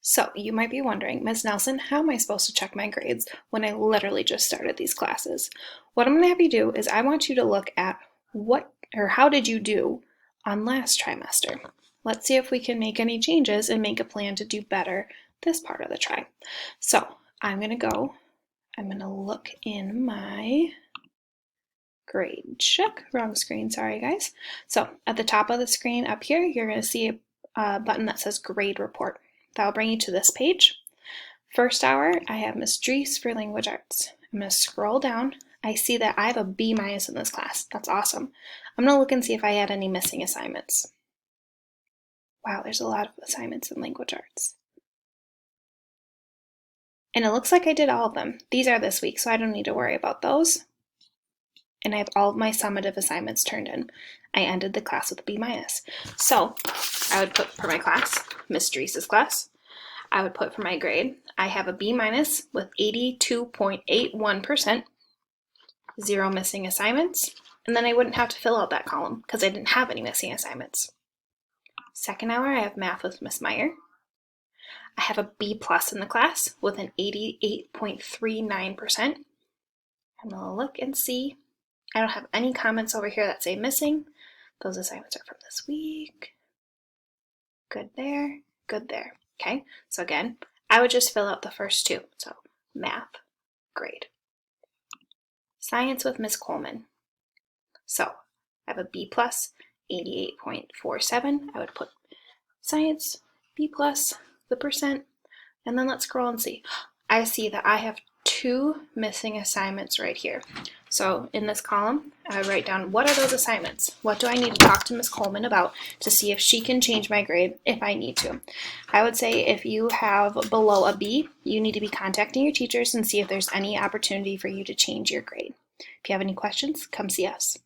So you might be wondering, Ms. Nelson, how am I supposed to check my grades when I literally just started these classes? What I'm going to have you do is I want you to look at how did you do on last trimester? Let's see if we can make any changes and make a plan to do better this part of the try. So I'm going to look in my grade check. Wrong screen, sorry guys. So at the top of the screen up here, you're going to see a button that says grade report. That'll bring you to this page. First hour, I have Miss Drees for language arts. I'm going to scroll down. I see that I have a B- in this class. That's awesome. I'm going to look and see if I had any missing assignments. Wow, there's a lot of assignments in language arts. And it looks like I did all of them. These are this week, so I don't need to worry about those. And I have all of my summative assignments turned in. I ended the class with a B-. So I would put for my class, Miss Drees' class, I would put for my grade, I have a B- with 82.81%, 0 missing assignments, and then I wouldn't have to fill out that column because I didn't have any missing assignments. Second hour, I have math with Miss Meyer. I have a B+ in the class with an 88.39%. I'm going to look and see. I don't have any comments over here that say missing. Those assignments are from this week. Good there, good there. Okay, so again, I would just fill out the first two. So math, grade. Science with Miss Coleman. So I have a B+, 88.47. I would put science, B+, the percent, and then let's scroll and see. I see that I have 2 missing assignments right here. So in this column, I would write down what are those assignments? What do I need to talk to Miss Coleman about to see if she can change my grade if I need to? I would say if you have below a B, you need to be contacting your teachers and see if there's any opportunity for you to change your grade. If you have any questions, come see us.